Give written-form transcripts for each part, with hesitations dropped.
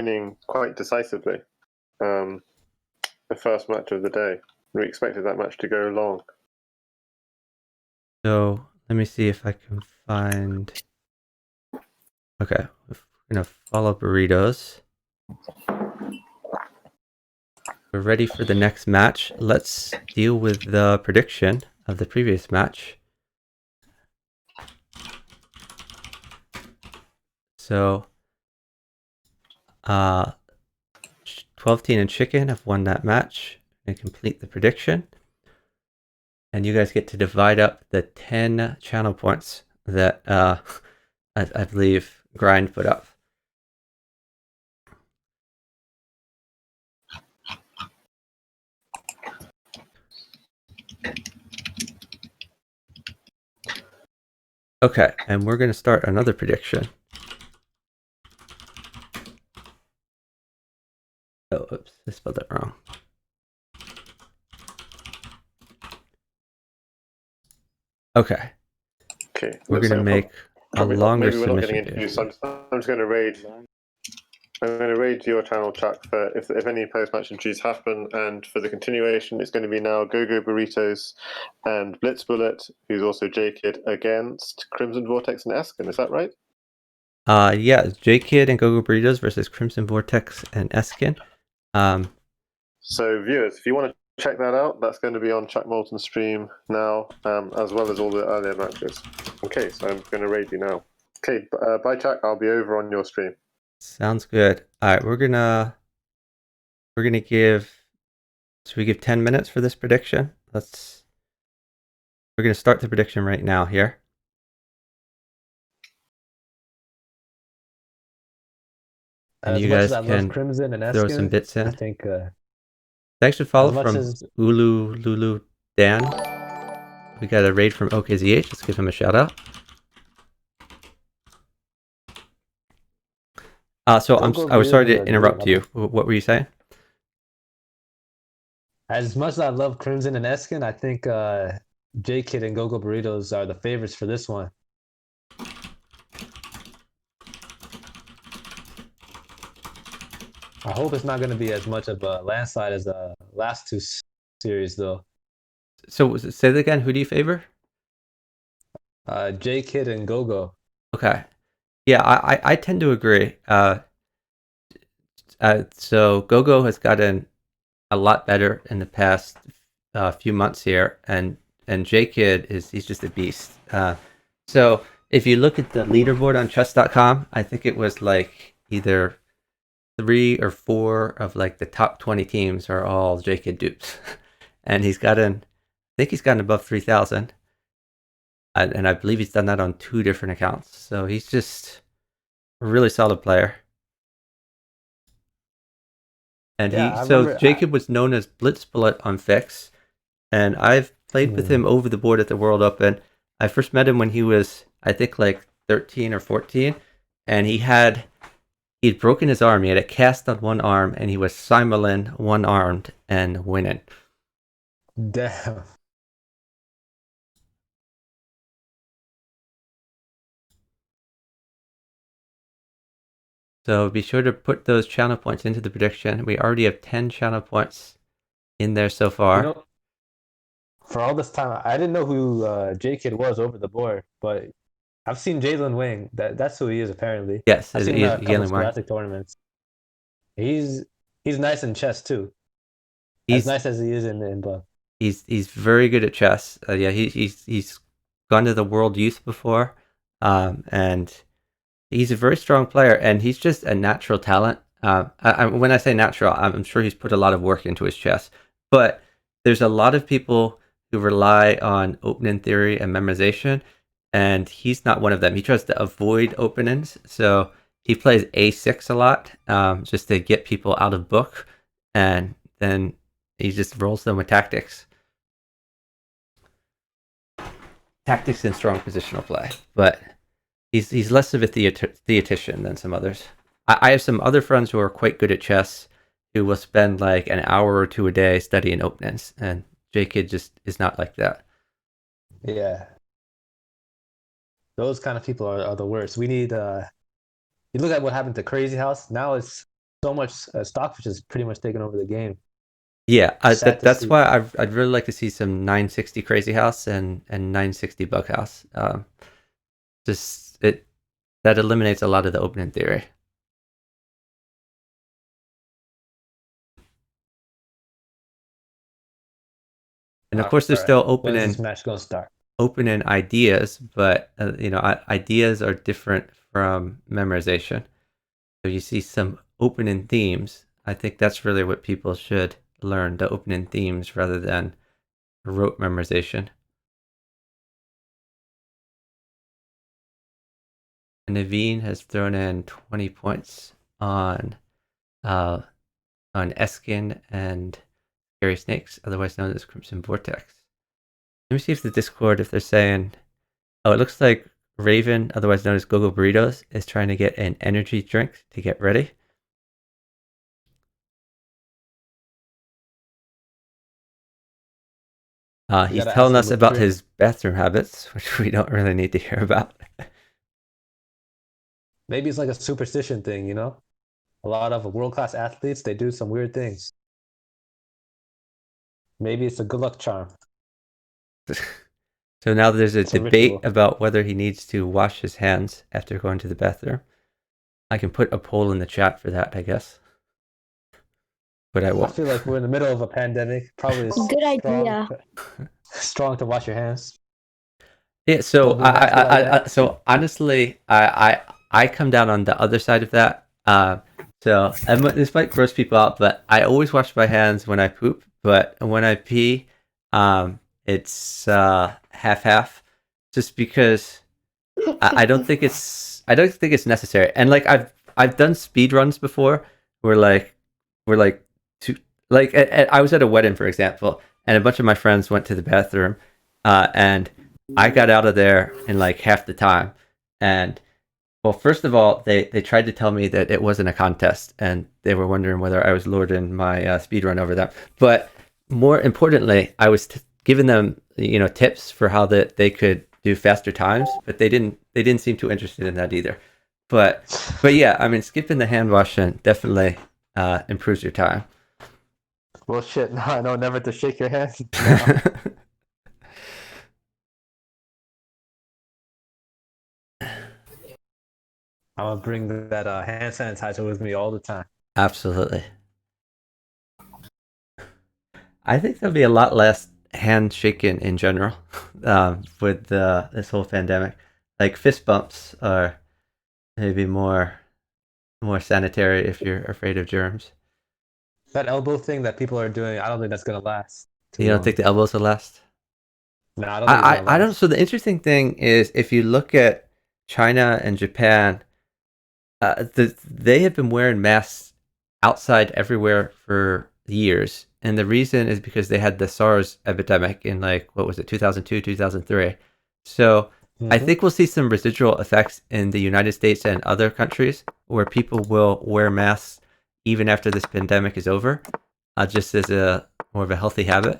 winning quite decisively. The first match of the day. We expected that match to go long. So let me see if I can find. Okay, we're gonna follow burritos. We're ready for the next match. Let's deal with the prediction of the previous match. So, 12 Teen and Chicken have won that match and complete the prediction. And you guys get to divide up the 10 channel points that I believe Grind put up. Okay, and we're going to start another prediction. Oh, oops, I spelled it wrong. Okay. Okay. We're going to make a longer maybe we're not getting submission introduced. I'm just going to raid. I'm going to raid your channel, Chuck, for if any post-match entries happen, and for the continuation, it's going to be now GoGoBurritos and Blitzbullet, who's also jkid, against CrimsonVortex and Esken. Is that right? Yeah, jkid and GoGoBurritos versus CrimsonVortex and esken. So viewers, if you want to check that out, that's going to be on Chuck Moulton's stream now, as well as all the earlier matches. Okay, so I'm going to raid you now. Okay, bye Chuck, I'll be over on your stream. Sounds good. All right, we're gonna give. Should we give 10 minutes for this prediction? We're gonna start the prediction right now here. And as you much guys as I can love Crimson and throw Esken, some bits in. I think Thanks for follow much from as- Ulu Lulu Dan. We got a raid from OKZH. Let's give him a shout out. So I was sorry to interrupt you. What were you saying? As much as I love Crimson and Esken, I think jkid and GoGoBurritos are the favorites for this one. I hope it's not going to be as much of a landslide as the last two series, though. So say that again. Who do you favor? jkid and GoGo. Okay. Yeah, I tend to agree. So GoGo has gotten a lot better in the past few months here, and jkid he's just a beast. So if you look at the leaderboard on chess.com, I think it was like either 3 or 4 of like the top 20 teams are all jkid dupes, and I think he's gotten above 3,000, and I believe he's done that on 2 different accounts. So he's just a really solid player. And jkid was known as Blitzbullet on Fix, and I've played with him over the board at the World Open. I first met him when he was, I think, like 13 or 14, and he'd broken his arm. He had a cast on one arm, and he was Simulin one-armed and winning. Damn. So be sure to put those channel points into the prediction. We already have 10 channel points in there so far. You know, for all this time, I didn't know who jkid was over the board, but I've seen Jalen Wang. That's who he is, apparently. Yes, I've seen him at a couple Scholastic tournaments. He's nice in chess too. As nice as he is in bluff. He's very good at chess. Yeah, he's gone to the World Youth before, and he's a very strong player, and he's just a natural talent. When I say natural, I'm sure he's put a lot of work into his chess, but there's a lot of people who rely on opening theory and memorization, and he's not one of them. He tries to avoid openings, so he plays A6 a lot, just to get people out of book, and then he just rolls them with tactics. Tactics and strong positional play, but he's less of a theoretician than some others. I have some other friends who are quite good at chess who will spend like an hour or 2 a day studying openings, and jkid just is not like that. Yeah. Those kind of people are the worst. We need you look at what happened to Crazy House. Now it's so much Stockfish has pretty much taken over the game. Yeah, Sad to that's see. why I'd really like to see some 960 Crazy House and 960 Bug House. Just that eliminates a lot of the open-end theory. And of course, there's still When's this match gonna start? open-end ideas, but ideas are different from memorization. So you see some open-end themes. I think that's really what people should learn, the open-end themes rather than rote memorization. And Naveen has thrown in 20 points on Esken and Scary Snakes, otherwise known as CrimsonVortex. Let me see if the Discord, if they're saying, oh, it looks like Raven, otherwise known as GoGoBurritos, is trying to get an energy drink to get ready. He's telling us about his bathroom habits, which we don't really need to hear about. Maybe it's like a superstition thing, you know? A lot of world-class athletes, they do some weird things. Maybe it's a good luck charm. So now there's a debate ritual about whether he needs to wash his hands after going to the bathroom. I can put a poll in the chat for that, I guess. But I won't. I feel like we're in the middle of a pandemic. Probably a good idea. Strong to wash your hands. Yeah, so so honestly, I come down on the other side of that. So this might gross people out, but I always wash my hands when I poop. But when I pee, it's half, just because I don't think it's necessary. And like I've done speed runs before, where I was at a wedding, for example, and a bunch of my friends went to the bathroom, and I got out of there in like half the time. And well, first of all, they tried to tell me that it wasn't a contest, and they were wondering whether I was lording my speed run over them. But more importantly, I was giving them tips for how that they could do faster times, but they didn't seem too interested in that either. But yeah, I mean, skipping the hand washing definitely improves your time. Well, shit. Now I know never to shake your hand. I'm gonna bring that hand sanitizer with me all the time. Absolutely. I think there'll be a lot less handshaking in general with this whole pandemic. Like fist bumps are maybe more sanitary if you're afraid of germs. That elbow thing that people are doing, I don't think that's gonna last. You don't think the elbows will last? No, I don't think it's gonna last. I don't. So the interesting thing is, if you look at China and Japan, they have been wearing masks outside everywhere for years, and the reason is because they had the SARS epidemic in 2002, 2003. So I think we'll see some residual effects in the United States and other countries where people will wear masks even after this pandemic is over, just as more of a healthy habit.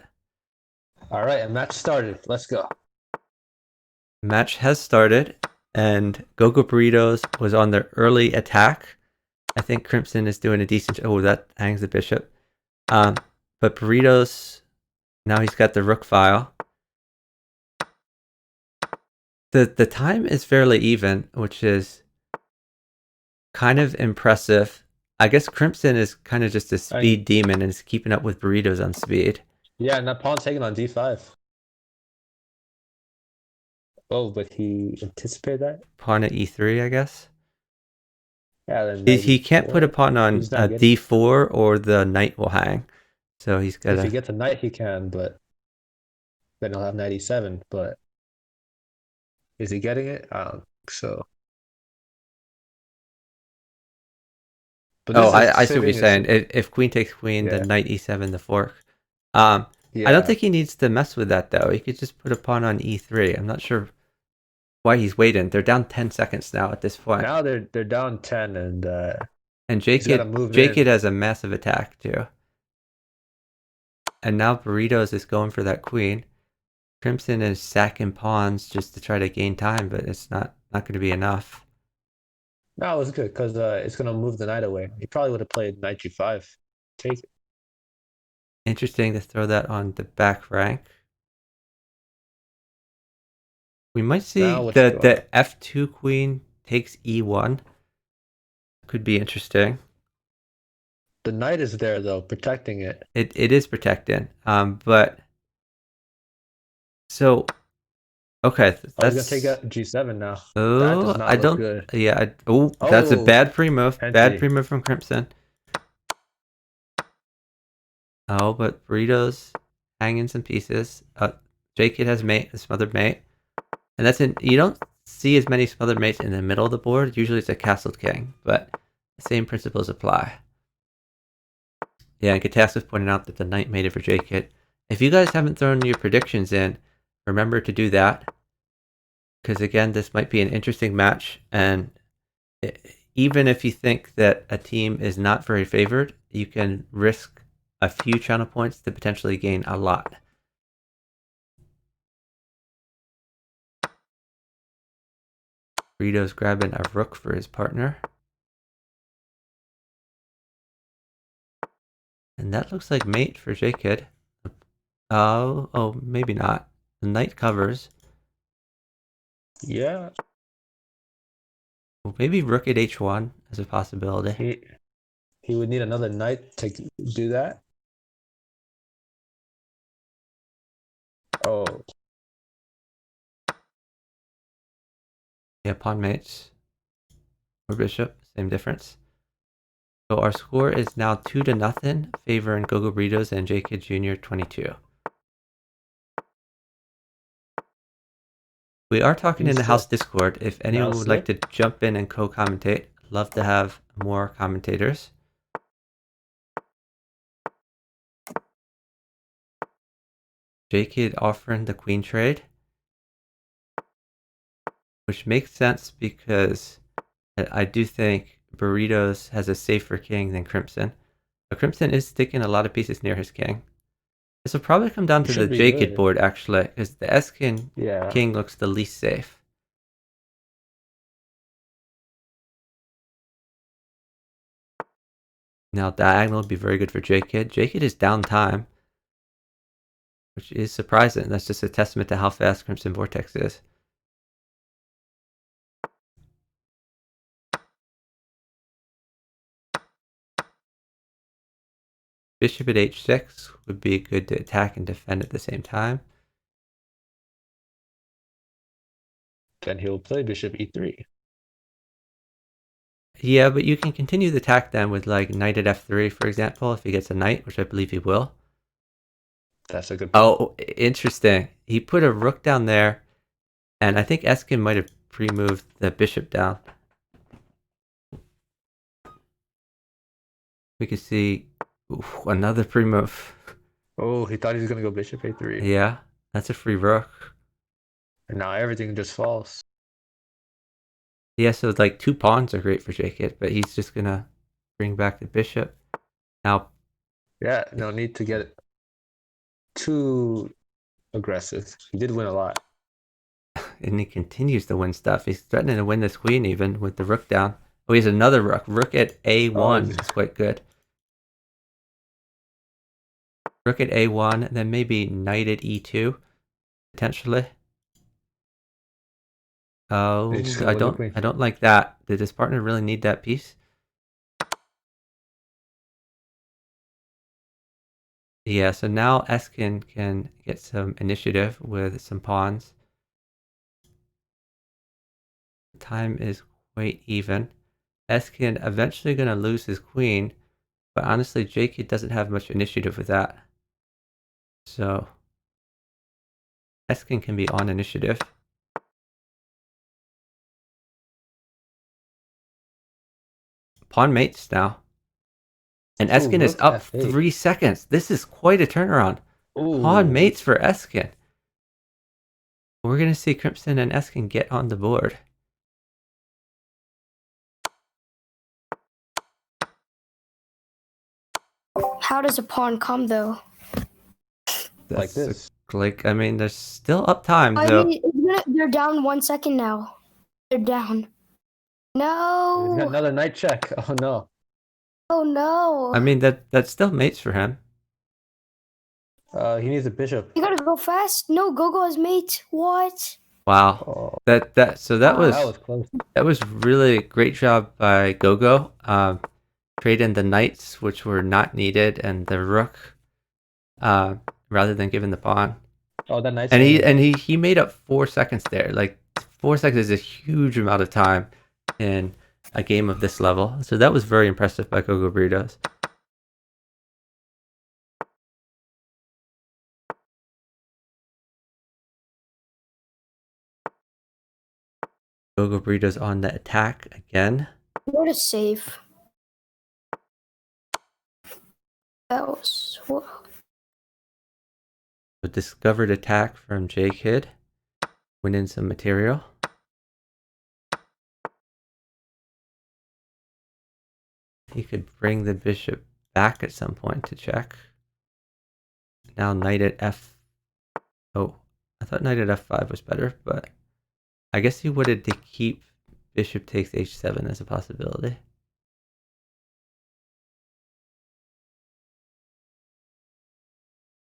All right, a match started. Let's go. Match has started, and GoGoBurritos was on the early attack. I think Crimson is doing a decent. Oh, that hangs the bishop. But Burritos, now he's got the rook file. The time is fairly even, which is kind of impressive. I guess Crimson is kind of just a speed demon and is keeping up with Burritos on speed. Yeah, and that pawn's taken on d5. Oh, but he anticipated that? Pawn at e3, I guess. Yeah, then he can't put a pawn on d4 or the knight will hang. So he's got If he gets a knight, he can, but then he'll have knight e7. But is he getting it? I don't think so. But I see what you're saying. If queen takes queen, then knight e7, the fork. I don't think he needs to mess with that, though. He could just put a pawn on e3. I'm not sure why he's waiting. They're down 10 seconds now at this point. Now they're down 10, and jkid has a massive attack too. And now Burritos is going for that queen. Crimson is sacking pawns just to try to gain time, but it's not going to be enough. No, it was good because it's gonna move the knight away. He probably would have played knight g5. Take it. Interesting to throw that on the back rank. We might see Now what you got? the f2 queen takes e1. Could be interesting. The knight is there though, protecting it. It is protected. But so okay, Oh, he's gonna that's take out g7 now. That does oh not I look don't good. yeah that's a Oh, bad pre-move. Bad entry. pre-move from Crimson. Oh, but Burritos hanging some pieces. J-Kid has mate, a smothered mate. And that's in you don't see as many smothered mates in the middle of the board. Usually it's a castled king, but the same principles apply. Yeah, and Katas was pointing out that the knight made it for J-Kid. If you guys haven't thrown your predictions in, remember to do that. Because again, this might be an interesting match. And even if you think that a team is not very favored, you can risk a few channel points to potentially gain a lot. Burritos grabbing a rook for his partner. And that looks like mate for J-Kid. Oh, maybe not. The knight covers. Yeah. Well, maybe rook at h1 is a possibility. He would need another knight to do that. Oh. Yeah, pawn mates. Or bishop, same difference. So our score is now 2-0, favoring GoGoBurritos and jkidjr22. We are talking in the house Discord. If anyone would like to jump in and co-commentate, I'd love to have more commentators. J-Kid offering the queen trade, which makes sense because I do think Burritos has a safer king than Crimson. But Crimson is sticking a lot of pieces near his king. This will probably come down to the J-Kid board, actually, because the esken king looks the least safe. Now diagonal would be very good for J-Kid. J-Kid is down time, which is surprising. That's just a testament to how fast CrimsonVortex is. Bishop at h6 would be good to attack and defend at the same time. Then he'll play bishop e3. Yeah, but you can continue the attack then with like knight at f3, for example, if he gets a knight, which I believe he will. That's a good point. Oh, interesting. He put a rook down there, and I think Esken might have pre-moved the bishop down. We could see another pre-move. Oh, he thought he was going to go bishop a3. Yeah, that's a free rook. And now everything just falls. Yeah, so like 2 pawns are great for J-Kid, but he's just going to bring back the bishop. Now, yeah, no need to get too aggressive. He did win a lot. And he continues to win stuff. He's threatening to win this queen even with the rook down. Oh, he has another rook. Rook at a1 is quite good. Rook at a1, then maybe knight at e2, potentially. Oh, I don't like that. Did his partner really need that piece? Yeah, so now Esken can get some initiative with some pawns. Time is quite even. Esken eventually going to lose his queen, but honestly, J-Kid doesn't have much initiative with that. So, Esken can be on initiative. Pawn mates now. And Esken is up 3 seconds. This is quite a turnaround. Ooh. Pawn mates for Esken. We're going to see Crimson and Esken get on the board. How does a pawn come, though? Like this. I mean, there's still up time, though. I mean, they're down 1 second now. They're down. He's got No. another knight check. Oh no. Oh no. I mean, that still mates for him. He needs a bishop. You gotta go fast. No, Gogo has mate. What? Wow. Oh, That that was close. That was really a great job by Gogo. Trade in the knights, which were not needed, and the rook, rather than giving the pawn. Oh, that knight's And hanging. he made up 4 seconds there. Like 4 seconds is a huge amount of time in a game of this level. So that was very impressive by GoGoBurritos. GoGoBurritos on the attack again. What a save. That was. A discovered attack from jkid. Win in some material. He could bring the bishop back at some point to check. Now knight at f. Oh, I thought knight at f5 was better, but I guess he wanted to keep bishop takes h7 as a possibility.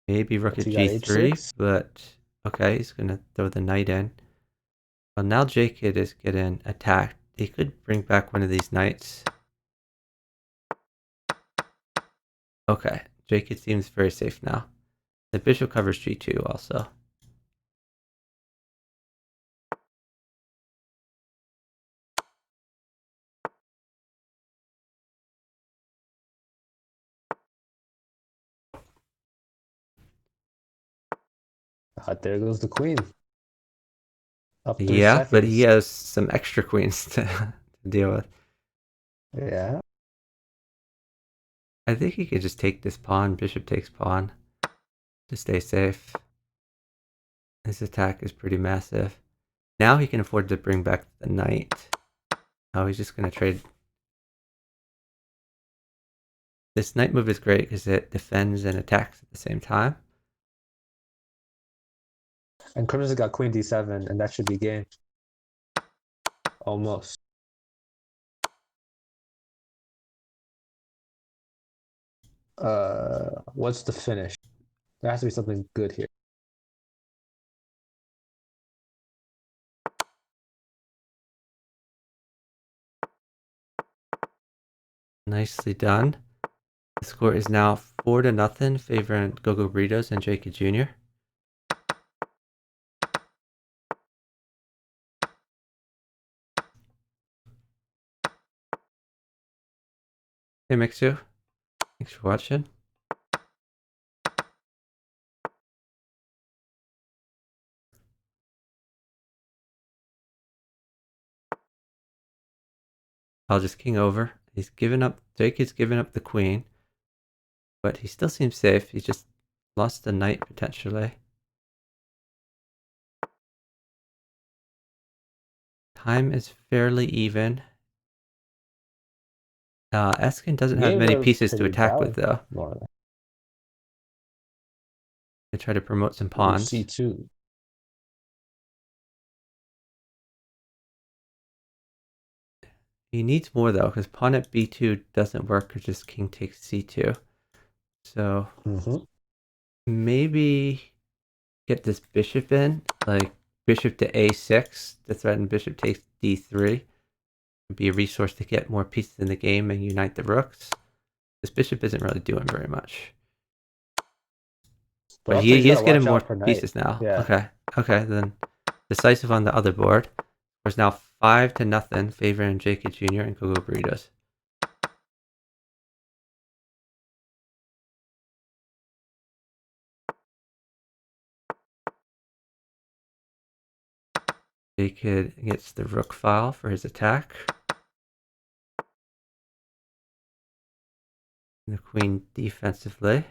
Maybe rook at g3, H6? but okay, he's going to throw the knight in. Well, now jkid is getting attacked. He could bring back one of these knights. Okay, jkid seems very safe now. The bishop covers g2 also. There goes the queen. Up 3 Yeah, seconds. but he has some extra queens to deal with. Yeah. I think he could just take this pawn. Bishop takes pawn to stay safe. His attack is pretty massive. Now he can afford to bring back the knight. Oh, he's just going to trade. This knight move is great because it defends and attacks at the same time. And Crimson's got queen d7, and that should be game. Almost. What's the finish? There has to be something good here. Nicely done. The score is now 4-0, favoring GoGoBurritos and jkidjr. Hey Mixu, thanks for watching. I'll just king over. He's given up. jkid's given up the queen, but he still seems safe. He just lost the knight potentially. Time is fairly even. Esken doesn't have many pieces to attack with though. They try to promote some pawns. c2. He needs more though, because pawn at b2 doesn't work, or just king takes c2. So maybe get this bishop in, like bishop to a6 to threaten bishop takes d3. Would be a resource to get more pieces in the game and unite the rooks. This bishop isn't really doing very much. But he is getting more pieces now. Yeah. Okay, then decisive on the other board. There's now 5-0, favoring jkidjr and GoGoBurritos. jkid gets the rook file for his attack. And the queen defensively.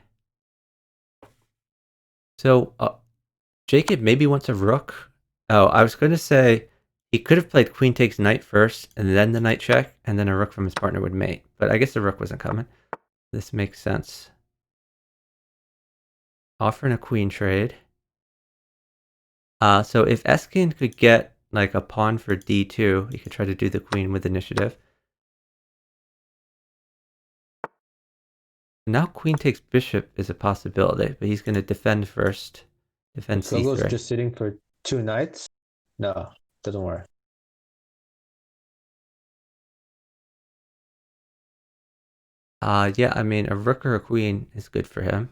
So jkid maybe wants a rook. Oh, I was going to say he could have played queen takes knight first, and then the knight check, and then a rook from his partner would mate. But I guess the rook wasn't coming. This makes sense. Offering a queen trade. So if esken could get like a pawn for d2. He could try to do the queen with initiative. Now queen takes bishop is a possibility, but he's going to defend first. Defend Gogo's c3. just sitting for 2 knights? No, doesn't work. Yeah, I mean, a rook or a queen is good for him.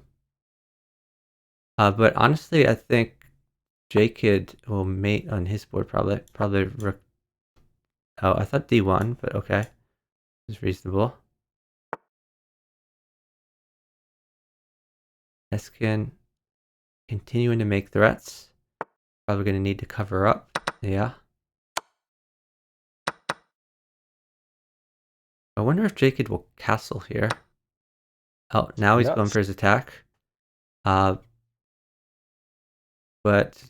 But honestly, I think jkid will mate on his board probably. Probably rook. Oh, I thought d1, but okay. It's reasonable. Esken continuing to make threats. Probably going to need to cover up. Yeah. I wonder if jkid will castle here. Oh, now he's going for his attack. But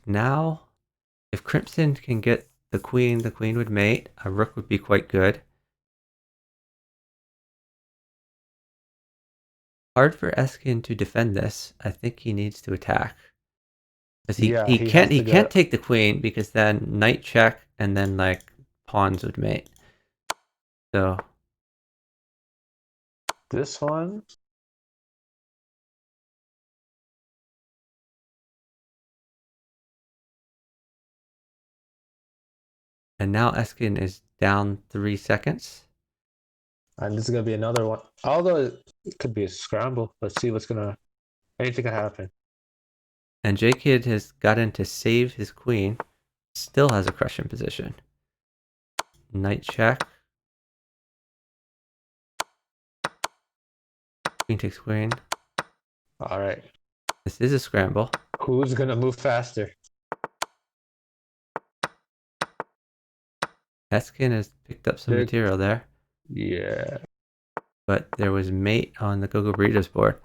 now, if Crimson can get the queen would mate. A rook would be quite good. Hard for Esken to defend this. I think he needs to attack. Because he can't take the queen because then knight check and then like pawns would mate. So this one. and now Esken is down 3 seconds. And this is gonna be another one. Although it could be a scramble. Let's see anything can happen. And jkid has gotten to save his queen. Still has a crush in position. Knight check. Queen takes queen. All right. This is a scramble. Who's gonna move faster? Esken has picked up some material there. Yeah. But there was mate on the GoGoBurritos board.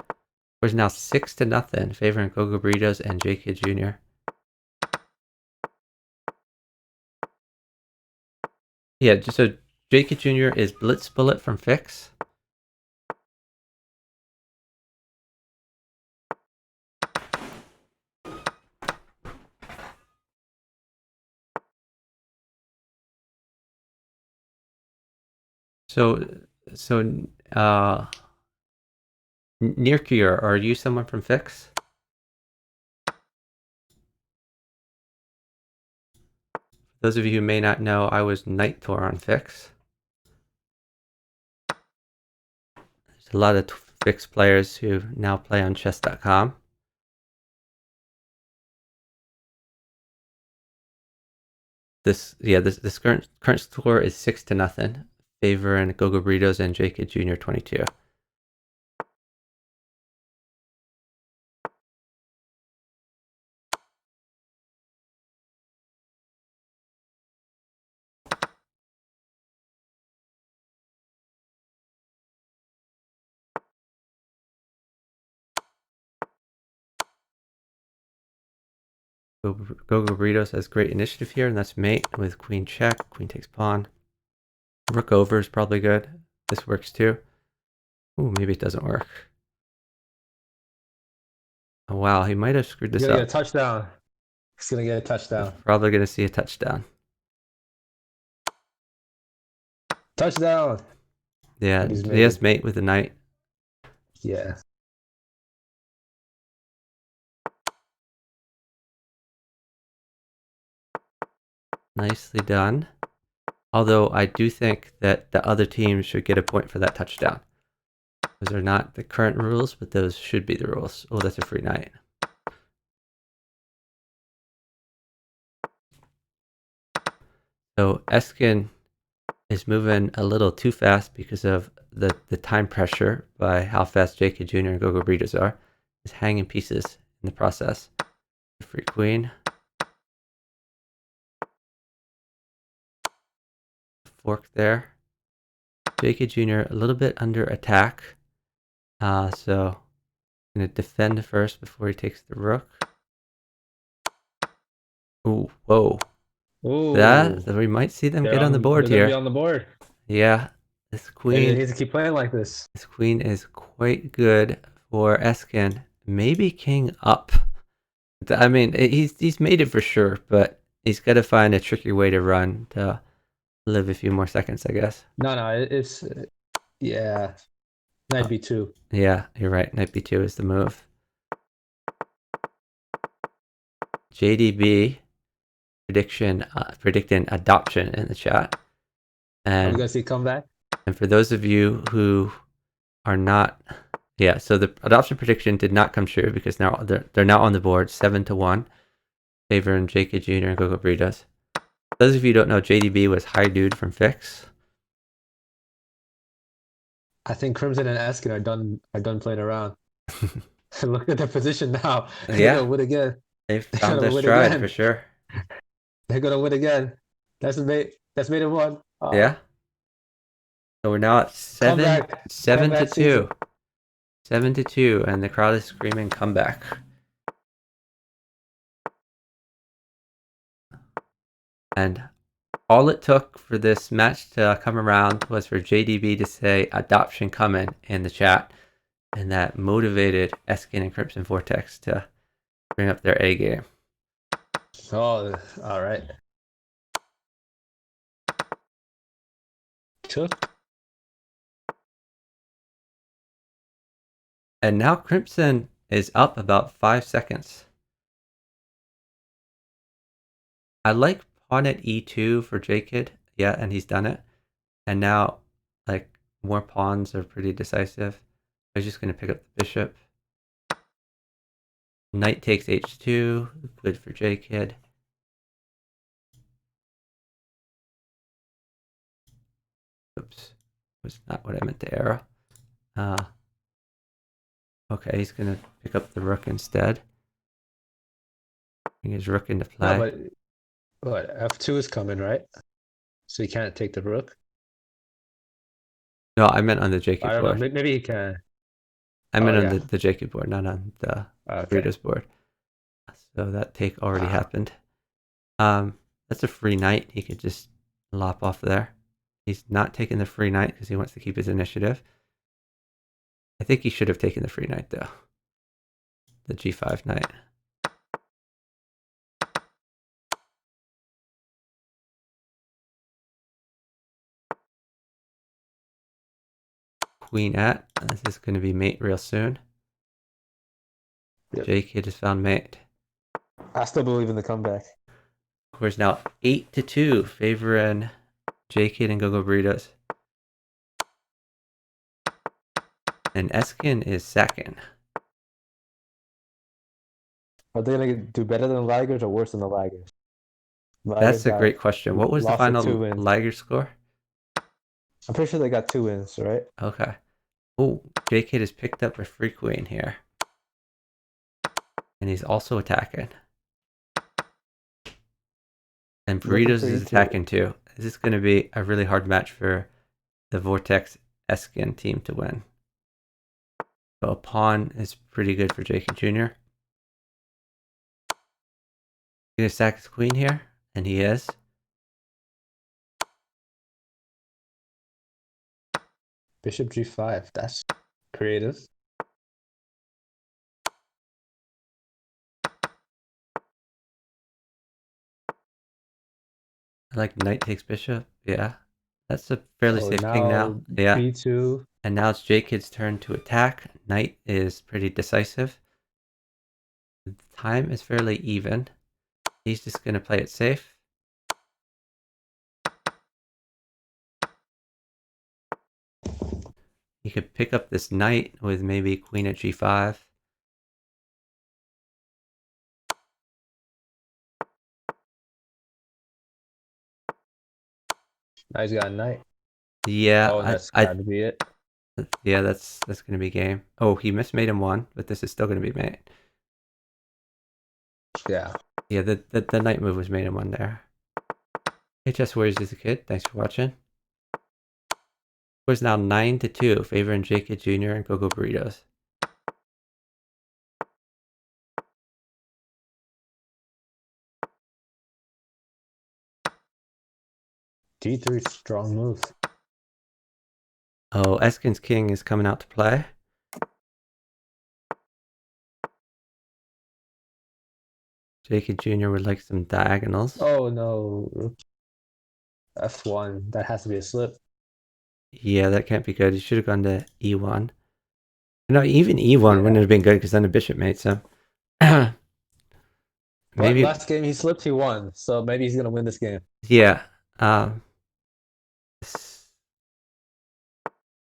It's now 6-0, favoring GoGoBurritos and jkid Jr. Yeah, so jkid Jr. is Blitz Bullet from Fix. So Nirkier, are you someone from Fix? For those of you who may not know, I was Knight Tour on Fix. There's a lot of Fix players who now play on chess.com. This current score is 6-0, favoring GoGoBurritos and jkidjr22. GoGoBurritos has great initiative here, and that's mate with queen check, queen takes pawn. Rook over is probably good. This works too. Ooh, maybe it doesn't work. Oh wow, he might have screwed this up. He's gonna get a touchdown. He's gonna get a touchdown. Probably gonna see a touchdown. Touchdown! Yeah, he has mate with the knight. Yeah. Nicely done. Although I do think that the other team should get a point for that touchdown. Those are not the current rules, but those should be the rules. Oh, that's a free knight. So Esken is moving a little too fast because of the time pressure by how fast jkid Jr. and GoGoBurritos are. He's hanging pieces in the process. Free queen. Fork there. jkid Jr. a little bit under attack. So I'm going to defend first before he takes the rook. Ooh, whoa. Ooh. That we might see them get on the board here. Be on the board. Yeah. This queen. They need to keep playing like this. This queen is quite good for Esken. Maybe king up. I mean, he's made it for sure, but He's got to find a tricky way to run to live a few more seconds, I guess. No, it's yeah. Knight b2. Yeah, you're right. Knight b2 is the move. JDB predicting adoption in the chat. Are we And gonna see comeback? And for those of you who are not, yeah, so the adoption prediction did not come true because now they're now on the board 7-1, favoring jkidjr and GoGoBurritos. Those of you who don't know, JDB was High Dude from Fix. I think Crimson and Esken are done playing around. Look at their position now. They're Yeah. gonna win again. They've They're found gonna their win stride again. for sure. They're gonna win again. That's made it one. Yeah. So we're now at 7 Comeback. 7 to Comeback 2. season. 7 to 2, and the crowd is screaming comeback. And all it took for this match to come around was for JDB to say adoption coming in the chat, and that motivated esken and CrimsonVortex to bring up their A game. Oh, all right. Took. And now Crimson is up about 5 seconds. I like pawn at e2 for jkid. Yeah, and he's done it. And now, like, more pawns are pretty decisive. I was just going to pick up the bishop. Knight takes h2, good for jkid. Oops, was not what I meant to arrow. Okay, he's going to pick up the rook instead. Bring his rook into play. No, but f2 is coming, right? So you can't take the rook. No, I meant on the jkid I don't board. know. Maybe he can. I meant on yeah. the jkid board, not on the Okay. Burritos board. So that take already happened. That's a free knight. He could just lop off there. He's not taking the free knight because he wants to keep his initiative. I think he should have taken the free knight though. The g5 knight. Queen at. This is going to be mate real soon. Yep. jkid has found mate. I still believe in the comeback. We're now 8 to 2, favoring jkid and GoGoBurritos. And esken is second. Are they gonna do better than the laggers or worse than the laggers? That's a great question. What was the lost final 2 wins. Liger score? I'm pretty sure they got 2 wins, right? Okay. Oh, jkid has picked up a free queen here. And he's also attacking. And Burritos is attacking too. This is going to be a really hard match for the Vortex esken team to win. So a pawn is pretty good for jkidjr. He's going to sack his queen here, and he is. Bishop g5. That's creative. I like knight takes bishop. Yeah. That's a fairly safe king now. Yeah. b2. And now it's jkid's turn to attack. Knight is pretty decisive. The time is fairly even. He's just going to play it safe. He could pick up this knight with maybe queen at g5. Now he's got a knight. Yeah, Oh, that's got to be it. Yeah, that's going to be game. Oh, he missed mate in 1, but this is still going to be mate. Yeah. Yeah, the knight move was mate in 1 there. Hey, Chess Warriors is a kid. Thanks for watching. It's now 9 to 2, favoring jkidjr and GoGoBurritos. d3 strong move. Oh, esken's king is coming out to play. Jkid Jr. would like some diagonals. Oh no. F1. That has to be a slip. Yeah, that can't be good. He should have gone to E1. No, even E1 wouldn't have been good because then a bishop mate, so. But Maybe, last game he slipped, he won. So maybe he's gonna win this game. yeah.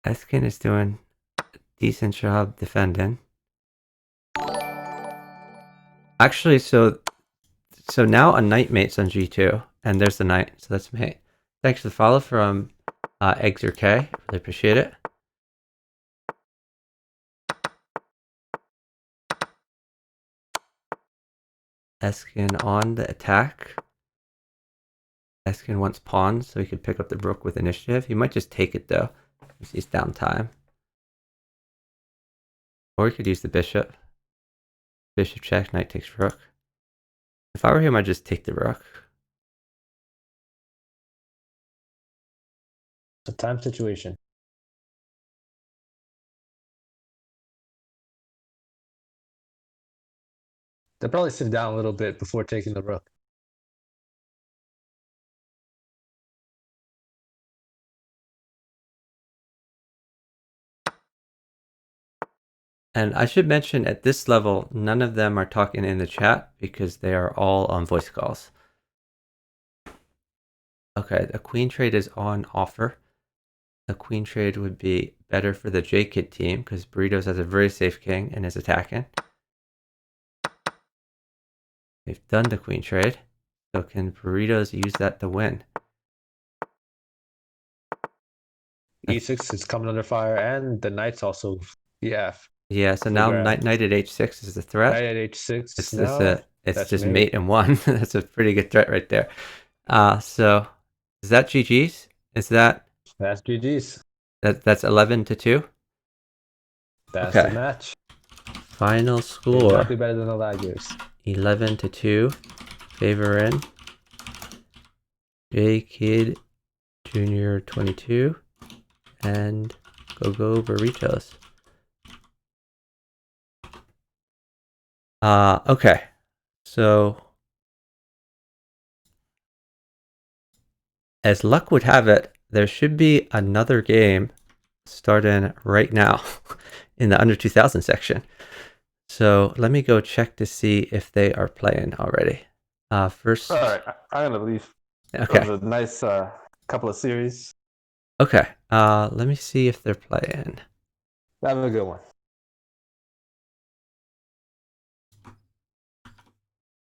Esken is doing a decent job defending. Actually, so now a knight mates on G2, and there's the knight, so that's mate. Thanks for the follow from Eggs or K. Really appreciate it. Esken on the attack. Esken wants pawns, so he could pick up the rook with initiative. He might just take it though, because he's down time. Or he could use the bishop. Bishop check, knight takes rook. If I were him, I'd just take the rook. It's a time situation. They'll probably sit down a little bit before taking the rook. And I should mention at this level, none of them are talking in the chat because they are all on voice calls. Okay, the queen trade is on offer. The queen trade would be better for the jkid team because Burritos has a very safe king and is attacking. They've done the queen trade. So can Burritos use that to win? E6 is coming under fire, and the knight's also EF. Yeah, so now knight at h6 is the threat. Knight at h6. It's just mate and one. That's a pretty good threat right there. So is that GG's? That's GG's. That's 11-2. That's okay. the match. Final score. Exactly better than the laggers. 11-2. Favoring jkidjr22 and GoGoBurritos. Okay. So as luck would have it, there should be another game starting right now in the under 2000 section. So let me go check to see if they are playing already. First. All right, I'm gonna leave. Okay. It was a nice couple of series. Okay. Let me see if they're playing. Have a good one.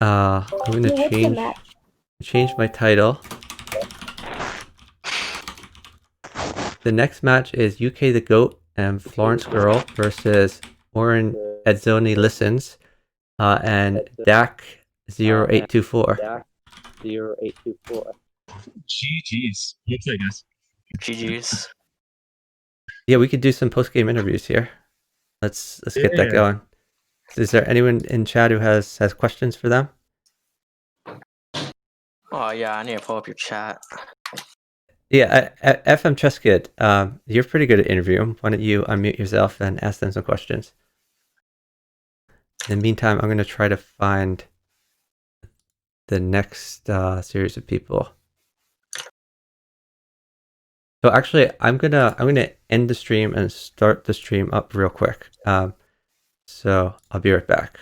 I'm gonna change my title. The next match is UK the Goat and Florence Girl versus Oren Edzoni Listens and DAC0824. GG's. Okay, guys. GG's. Yeah, we could do some post-game interviews here. Let's get that going. Is there anyone in chat who has questions for them? Oh yeah, I need to pull up your chat. Yeah, FM Chess Kid, you're pretty good at interviewing. Why don't you unmute yourself and ask them some questions? In the meantime, I'm going to try to find the next series of people. So actually, I'm gonna end the stream and start the stream up real quick. So I'll be right back.